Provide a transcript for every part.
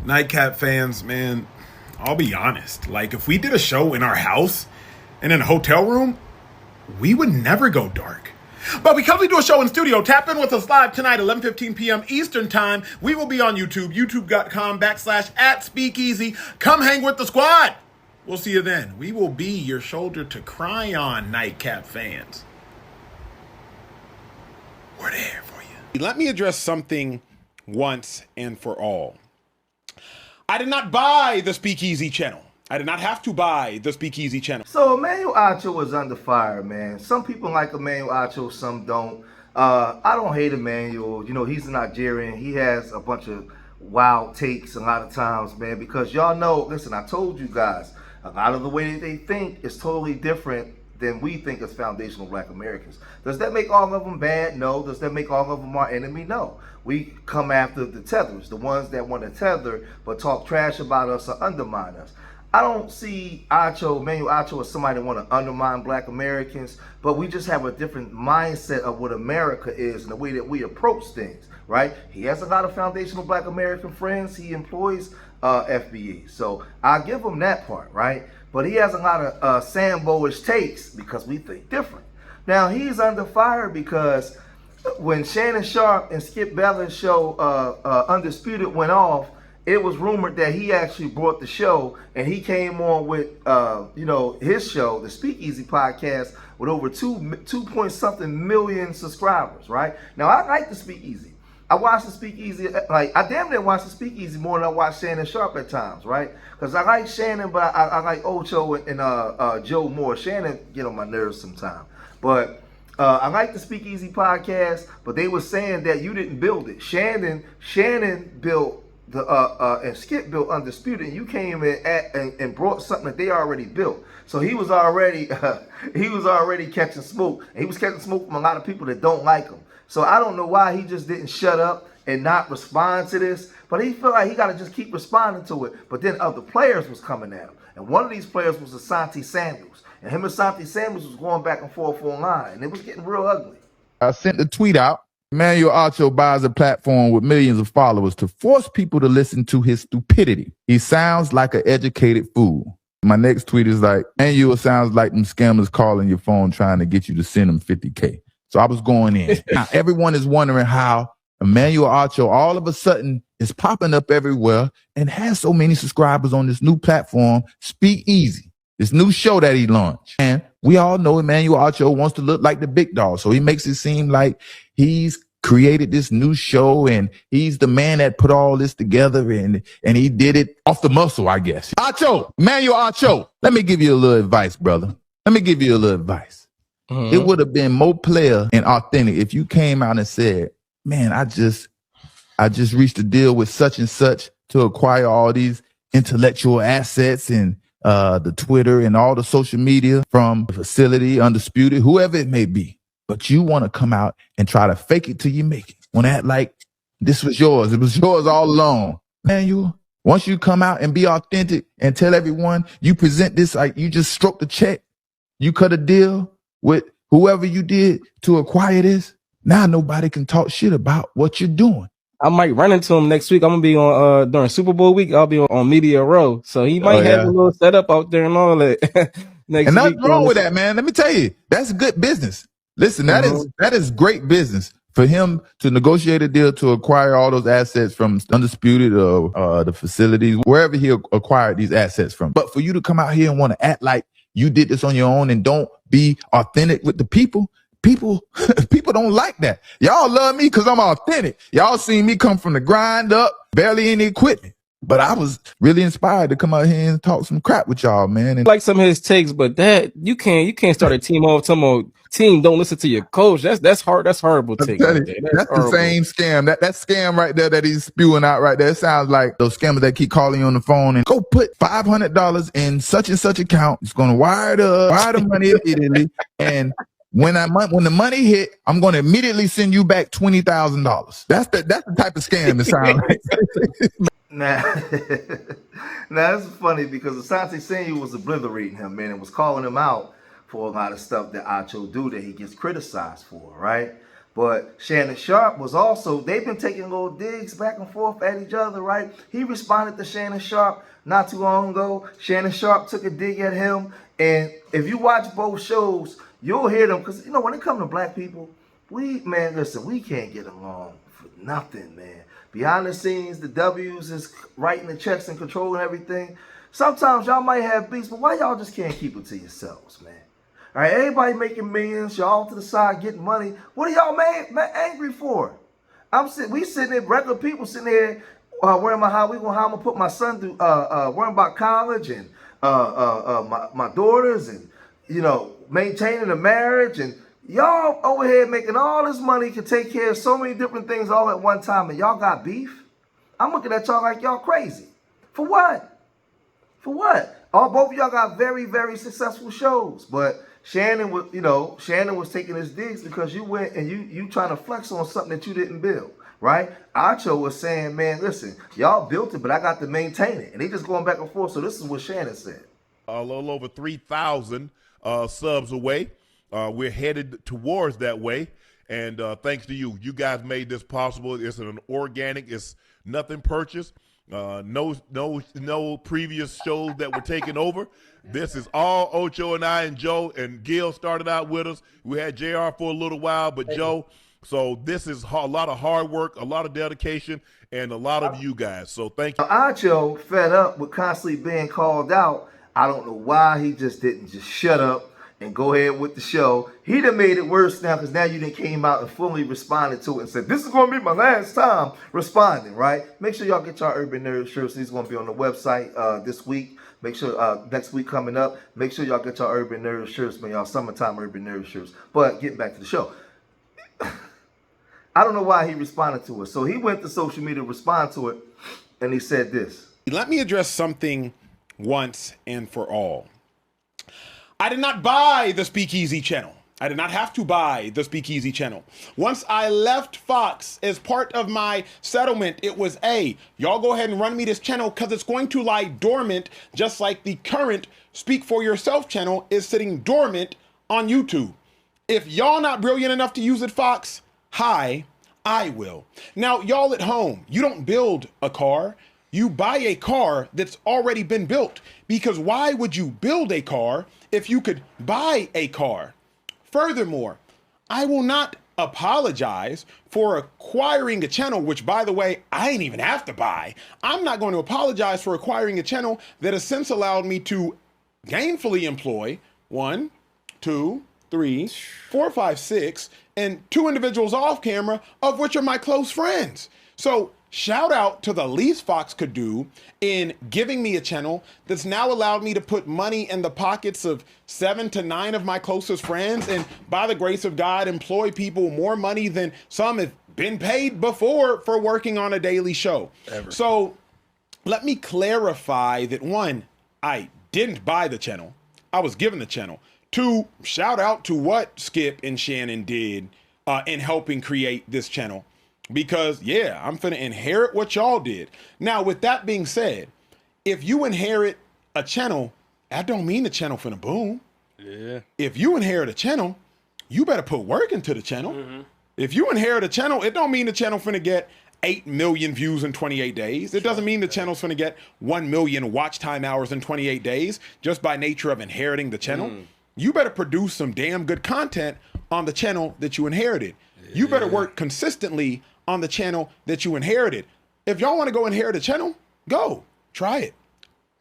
Nightcap fans, man, I'll be honest. Like, if we did a show in our house and in a hotel room, we would never go dark. But because we do a show in studio, tap in with us live tonight, 11:15 p.m. Eastern Time. We will be on YouTube, youtube.com/@Speakeasy. Come hang with the squad. We'll see you then. We will be your shoulder to cry on, Nightcap fans. We're there for you. Let me address something once and for all. I did not buy the Speakeasy channel. I did not have to buy the Speakeasy channel. So Emmanuel Acho was under fire, man. Some people like Emmanuel Acho, some don't. I don't hate Emmanuel. You know, he's a Nigerian. He has a bunch of wild takes a lot of times, man, because y'all know, listen, I told you guys, a lot of the way that they think is totally different than we think as foundational black Americans. Does that make all of them bad? No. Does that make all of them our enemy? No. We come after the tethers, the ones that want to tether but talk trash about us or undermine us. I don't see Emmanuel Acho, as somebody that want to undermine black Americans, but we just have a different mindset of what America is and the way that we approach things, right? He has a lot of foundational black American friends. He employs FBE, so I give him that part, right? But he has a lot of Sambo-ish takes because we think different. Now, he's under fire because when Shannon Sharpe and Skip Bayless show Undisputed went off, it was rumored that he actually brought the show and he came on with, his show, the Speakeasy podcast, with over 2 point something million subscribers, right? Now, I like the Speakeasy. I watch the Speakeasy, like, I damn near watch the Speakeasy more than I watch Shannon Sharpe at times, right? Because I like Shannon, but I like Ocho and Joe more. Shannon get on my nerves sometimes. But I like the Speakeasy podcast, but they were saying that you didn't build it. Shannon built the and Skip built Undisputed, and you came in and brought something that they already built. So he was already catching smoke, and he was catching smoke from a lot of people that don't like him. So I don't know why he just didn't shut up and not respond to this, but he felt like he got to just keep responding to it. But then other players was coming at him, and one of these players was Asante Samuels, and him and Asante Samuels was going back and forth online, and it was getting real ugly. I sent the tweet out. Emmanuel Acho buys a platform with millions of followers to force people to listen to his stupidity. He sounds like an educated fool. My next tweet is like, Emmanuel sounds like them scammers calling your phone trying to get you to send them 50K. So I was going in. Now, everyone is wondering how Emmanuel Acho all of a sudden is popping up everywhere and has so many subscribers on this new platform, Speakeasy, this new show that he launched. And we all know Emmanuel Acho wants to look like the big dog. So he makes it seem like he's created this new show and he's the man that put all this together and he did it off the muscle, I guess. Acho, Emmanuel Acho, let me give you a little advice, brother. Let me give you a little advice. It would have been more player and authentic if you came out and said, man, I just reached a deal with such and such to acquire all these intellectual assets and the Twitter and all the social media from the facility, Undisputed, whoever it may be. But you want to come out and try to fake it till you make it. Want to act like this was yours. It was yours all along. Man, once you come out and be authentic and tell everyone you present this, like you just stroked the check, you cut a deal with whoever you did to acquire this, now nobody can talk shit about what you're doing. I might run into him next week. I'm gonna be on during Super Bowl week. I'll be on Media Row, so he might have a little setup out there and all that. Next and week, nothing wrong with that, man. Let me tell you, that's good business. Listen, that is great business for him to negotiate a deal to acquire all those assets from Undisputed or the facilities, wherever he acquired these assets from. But for you to come out here and want to act like you did this on your own and don't be authentic with the people don't like that. Y'all love me because I'm authentic. Y'all seen me come from the grind up, barely any equipment. But I was really inspired to come out here and talk some crap with y'all, man. And like some of his takes, but that you can't start a team off. Some team don't listen to your coach. That's hard. That's horrible take. Right there. That's the same scam. That scam right there that he's spewing out right there. It sounds like those scammers that keep calling you on the phone and go put $500 in such and such account. It's gonna wire the money immediately, and when the money hit, I'm going to immediately send you back $20,000. That's the type of scam it sounds like. Now it's funny because Asante Samuel was obliterating him, man, and was calling him out for a lot of stuff that Acho do that he gets criticized for, right? But Shannon Sharpe was also, they've been taking little digs back and forth at each other, right? He responded to Shannon Sharpe not too long ago. Shannon Sharpe took a dig at him. And if you watch both shows, you'll hear them. Because, you know, when it comes to black people, man, listen, we can't get along for nothing, man. Behind the scenes, the W's is writing the checks and controlling everything. Sometimes y'all might have beefs, but why y'all just can't keep it to yourselves, man? All right, everybody making millions, y'all to the side getting money. What are y'all angry for? We sitting there, regular people sitting there worrying about how I'm gonna put my son through, worrying about college and my daughters and, you know, maintaining a marriage, and y'all over here making all this money can take care of so many different things all at one time, and y'all got beef? I'm looking at y'all like y'all crazy. For what? For what? Both of y'all got very, very successful shows, but Shannon was taking his digs because you went and you trying to flex on something that you didn't build, right? Acho was saying, man, listen, y'all built it, but I got to maintain it. And they just going back and forth. So this is what Shannon said. A little over 3,000 subs away. We're headed towards that way. And thanks to you. You guys made this possible. It's an organic, it's nothing purchased. No previous shows that were taken over. This is all Ocho and I and Joe, and Gil started out with us. We had JR for a little while, but Joe. So this is a lot of hard work, a lot of dedication, and a lot of you guys. So thank you. Acho, fed up with constantly being called out. I don't know why he just didn't just shut up and go ahead with the show. He done made it worse now because now you done came out and fully responded to it and said, this is going to be my last time responding, right? Make sure y'all get y'all Urban Nerd shirts. These going to be on the website this week. Make sure next week coming up, make sure y'all get y'all Urban Nerd shirts, man. Y'all summertime Urban Nerd shirts. But getting back to the show. I don't know why he responded to it. So he went to social media to respond to it, and he said this. Let me address something once and for all. I did not buy the Speakeasy channel. I did not have to buy the Speakeasy channel. Once I left Fox as part of my settlement, it was, y'all go ahead and run me this channel because it's going to lie dormant, just like the current Speak For Yourself channel is sitting dormant on YouTube. If y'all not brilliant enough to use it, Fox, I will. Now, y'all at home, you don't build a car. You buy a car that's already been built, because why would you build a car if you could buy a car? Furthermore, I will not apologize for acquiring a channel, which, by the way, I ain't even have to buy. I'm not going to apologize for acquiring a channel that has since allowed me to gainfully employ 1, 2, 3, 4, 5, 6, and 2 individuals off camera, of which are my close friends. So shout out to the least Fox could do in giving me a channel that's now allowed me to put money in the pockets of 7 to 9 of my closest friends, and by the grace of God, employ people more money than some have been paid before for working on a daily show. Ever. So let me clarify that 1, I didn't buy the channel. I was given the channel. 2, shout out to what Skip and Shannon did in helping create this channel. Because, yeah, I'm finna inherit what y'all did. Now, with that being said, if you inherit a channel, that don't mean the channel finna boom. Yeah. If you inherit a channel, you better put work into the channel. Mm-hmm. If you inherit a channel, it don't mean the channel finna get 8 million views in 28 days. It doesn't mean the channel's finna get 1 million watch time hours in 28 days just by nature of inheriting the channel. You better produce some damn good content on the channel that you inherited. Yeah. You better work consistently on the channel that you inherited. If y'all want to go inherit a channel, go try it.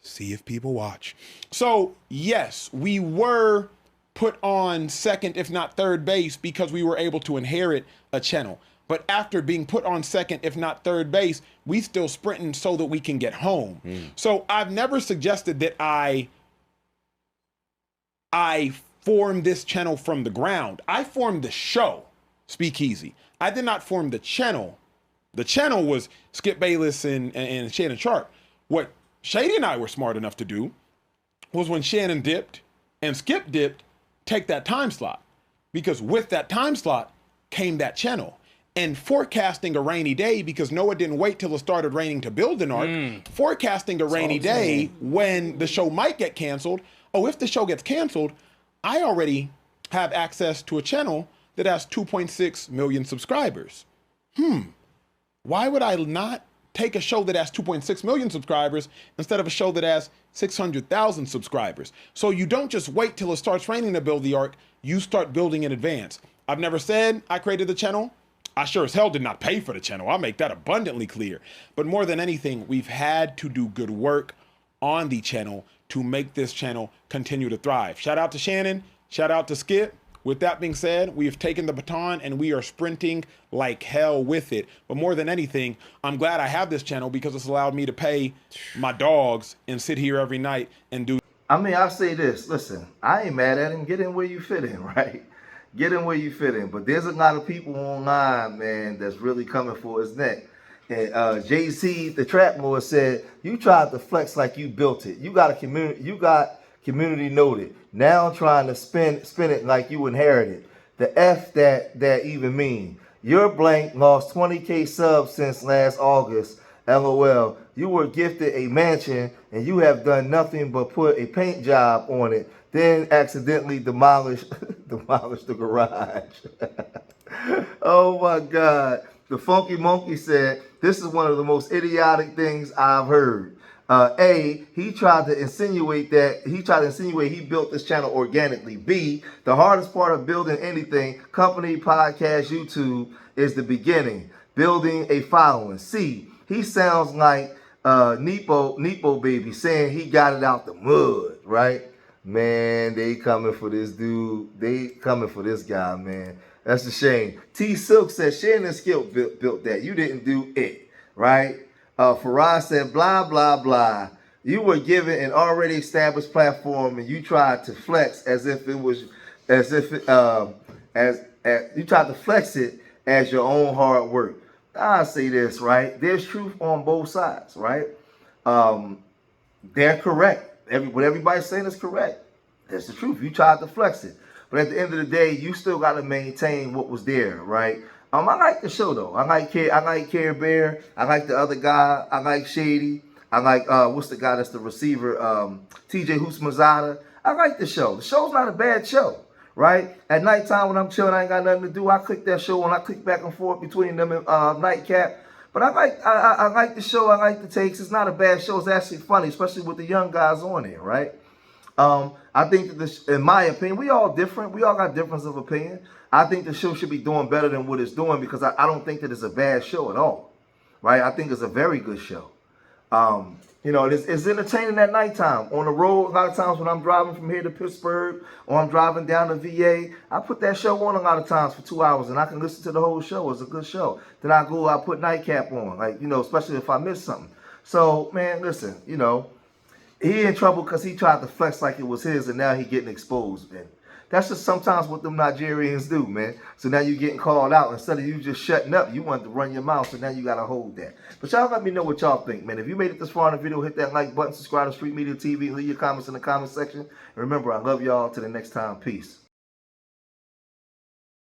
See if people watch. So yes, we were put on second, if not third base, because we were able to inherit a channel. But after being put on second, if not third base, we still sprinting so that we can get home. So I've never suggested that I formed this channel from the ground. I formed the show, Speakeasy. I did not form the channel. The channel was Skip Bayless and Shannon Sharpe. What Shady and I were smart enough to do was when Shannon dipped and Skip dipped, take that time slot. Because with that time slot came that channel. And forecasting a rainy day, because Noah didn't wait till it started raining to build an ark, forecasting a rainy day when the show might get canceled. Oh, if the show gets canceled, I already have access to a channel that has 2.6 million subscribers. Why would I not take a show that has 2.6 million subscribers instead of a show that has 600,000 subscribers? So you don't just wait till it starts raining to build the ark, you start building in advance. I've never said I created the channel. I sure as hell did not pay for the channel. I'll make that abundantly clear. But more than anything, we've had to do good work on the channel to make this channel continue to thrive. Shout out to Shannon, shout out to Skip. With that being said, we have taken the baton and we are sprinting like hell with it. But more than anything, I'm glad I have this channel because it's allowed me to pay my dogs and sit here every night and do. I mean, I'll say this. Listen, I ain't mad at him. Get in where you fit in, right? Get in where you fit in. But there's a lot of people online, man, that's really coming for his neck. And JC, the Trap Lord, said, you tried to flex like you built it. You got a community, community noted. Now trying to spin it like you inherited. The F that even mean. Your blank lost 20K subs since last August. LOL. You were gifted a mansion and you have done nothing but put a paint job on it, then accidentally demolish the garage. Oh my God. The Funky Monkey said, this is one of the most idiotic things I've heard. He tried to insinuate he built this channel organically. B, the hardest part of building anything, company, podcast, YouTube, is the beginning, building a following. C, he sounds like Nepo baby saying he got it out the mud, right? Man, they coming for this dude. They coming for this guy, man. That's a shame. T Silk says Shannon Skill built that. You didn't do it, right? Faraz said, blah, blah, blah. You were given an already established platform and you tried to flex you tried to flex it as your own hard work. I'll say this, right? There's truth on both sides, right? They're correct. What everybody's saying is correct. That's the truth. You tried to flex it. But at the end of the day, you still got to maintain what was there, right? I like the show though. I like Care Bear. I like the other guy. I like Shady. I like what's the guy that's the receiver? TJ Husmazada. I like the show. The show's not a bad show, right? At nighttime when I'm chilling, I ain't got nothing to do. I click that show and I click back and forth between them and Nightcap. But I like the show. I like the takes. It's not a bad show. It's actually funny, especially with the young guys on it, right? I think that this, in my opinion, we all different. We all got difference of opinion. I think the show should be doing better than what it's doing because I don't think that it's a bad show at all, right? I think it's a very good show. You know, it's entertaining at nighttime. On the road, a lot of times when I'm driving from here to Pittsburgh or I'm driving down to VA, I put that show on a lot of times for 2 hours and I can listen to the whole show. It's a good show. Then I put Nightcap on, like, you know, especially if I miss something. So, man, listen, you know, he in trouble because he tried to flex like it was his and now he getting exposed, man. That's just sometimes what them Nigerians do, man. So now you're getting called out. Instead of you just shutting up, you want to run your mouth, so now you got to hold that. But y'all let me know what y'all think, man. If you made it this far in the video, hit that like button, subscribe to Street Media TV, leave your comments in the comment section. And remember, I love y'all. Till the next time, peace.